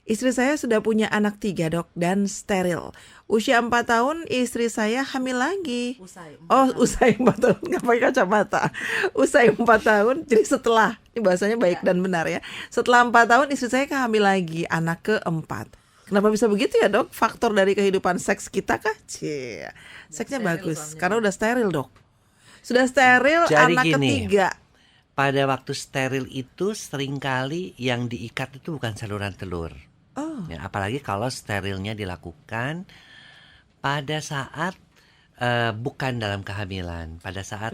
Istri saya sudah punya anak 3 dok dan steril. Usia 4 tahun istri saya hamil lagi. Usai 4 tahun, nggak pakai kacamata. Usai 4 tahun, jadi setelah, ini bahasanya baik dan benar ya. Setelah 4 tahun istri saya hamil lagi, anak keempat. Kenapa bisa begitu ya dok? Faktor dari kehidupan seks kita kah? Cie, seksnya bagus, karena udah steril dok. Sudah steril, Jadi anak gini, ketiga. pada waktu steril itu seringkali yang diikat itu bukan saluran telur. Oh, Ya, apalagi kalau sterilnya dilakukan pada saat bukan dalam kehamilan, pada saat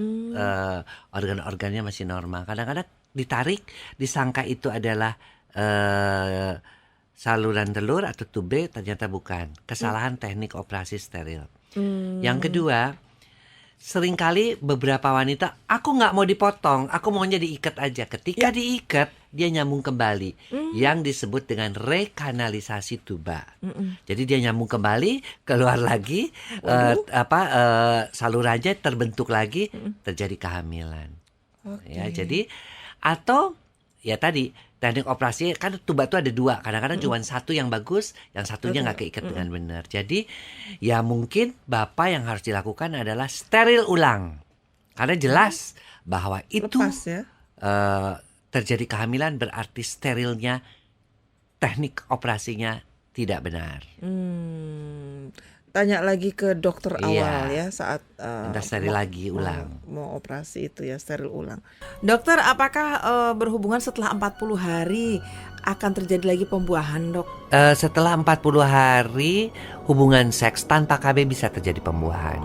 organ-organnya masih normal. Kadang-kadang ditarik, disangka itu adalah saluran telur atau tube, ternyata bukan. Kesalahan teknik operasi steril. Yang kedua, seringkali beberapa wanita, aku nggak mau dipotong, aku maunya diikat aja. Ketika diikat, dia nyambung kembali, yang disebut dengan rekanalisasi tuba. Jadi dia nyambung kembali, keluar lagi, salurannya terbentuk lagi, terjadi kehamilan. Ya, jadi atau ya tadi teknik operasi kan tuba itu ada 2, kadang-kadang cuma satu yang bagus, yang satunya nggak keikat dengan benar. Jadi ya mungkin bapak yang harus dilakukan adalah steril ulang, karena jelas bahwa itu lepas ya. terjadi kehamilan berarti sterilnya, teknik operasinya tidak benar. Tanya lagi ke dokter awal Iya. ya saat Kita steril lagi ulang. mau operasi itu ya, steril ulang. Dokter, apakah berhubungan setelah 40 hari akan terjadi lagi pembuahan, dok? Setelah 40 hari hubungan seks tanpa KB bisa terjadi pembuahan.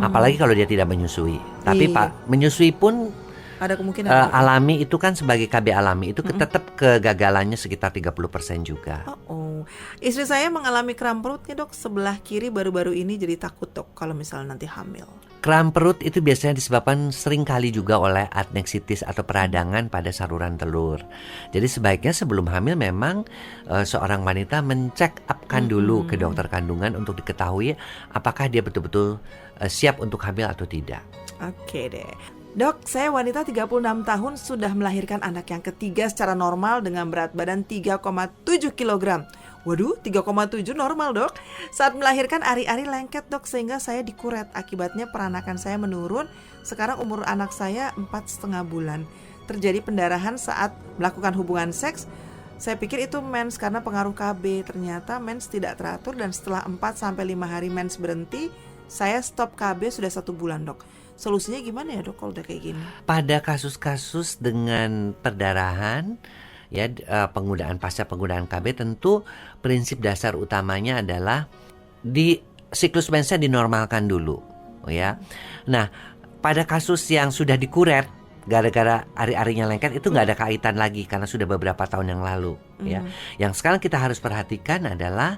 Apalagi kalau dia tidak menyusui. Tapi Iya. menyusui pun Ada kemungkinan. alami itu kan sebagai KB alami itu tetap kegagalannya sekitar 30% juga. Istri saya mengalami kram perut nih dok, sebelah kiri baru-baru ini, jadi takut dok kalau misalnya nanti hamil. Kram perut itu biasanya disebabkan seringkali juga oleh adneksitis atau peradangan pada saluran telur. Jadi sebaiknya sebelum hamil memang seorang wanita mencek upkan dulu ke dokter kandungan untuk diketahui apakah dia betul-betul siap untuk hamil atau tidak. Oke deh. Dok, saya wanita 36 tahun sudah melahirkan anak yang ketiga secara normal dengan berat badan 3,7 kg. Waduh, 3,7 normal dok. Saat melahirkan ari-ari lengket dok, sehingga saya dikuret. Akibatnya peranakan saya menurun. Sekarang umur anak saya 4,5 bulan. Terjadi pendarahan saat melakukan hubungan seks. Saya pikir itu mens karena pengaruh KB. Ternyata mens tidak teratur dan setelah 4-5 hari mens berhenti, saya stop KB sudah 1 bulan dok. Solusinya gimana ya dok kalau udah kayak gini? Pada kasus-kasus dengan perdarahan, ya penggunaan pasca penggunaan KB, tentu prinsip dasar utamanya adalah di siklus mensnya dinormalkan dulu, ya. Nah, pada kasus yang sudah dikuret gara-gara ari-arinya lengket itu nggak ada kaitan lagi karena sudah beberapa tahun yang lalu, ya. Yang sekarang kita harus perhatikan adalah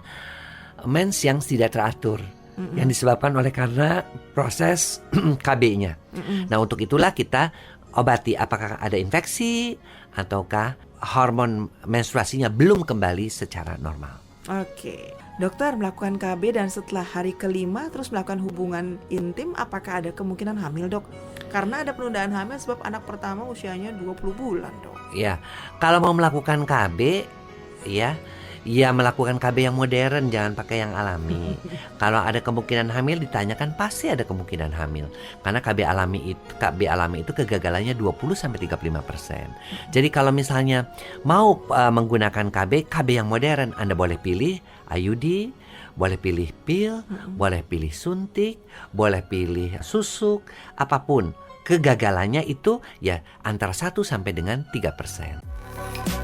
mens yang tidak teratur. Yang disebabkan oleh karena proses KB-nya. Nah, untuk itulah kita obati apakah ada infeksi ataukah hormon menstruasinya belum kembali secara normal. Oke. Dokter, melakukan KB dan setelah hari kelima terus melakukan hubungan intim, apakah ada kemungkinan hamil dok? Karena ada penundaan hamil sebab anak pertama usianya 20 bulan dok. Ya, kalau mau melakukan KB, ya melakukan KB yang modern, jangan pakai yang alami. Kalau ada kemungkinan hamil ditanyakan, pasti ada kemungkinan hamil. Karena KB alami itu kegagalannya 20-35%. Jadi kalau misalnya mau menggunakan KB yang modern, Anda boleh pilih IUD, boleh pilih pil, boleh pilih suntik, boleh pilih susuk, apapun. Kegagalannya itu ya antara 1 sampai dengan 3%.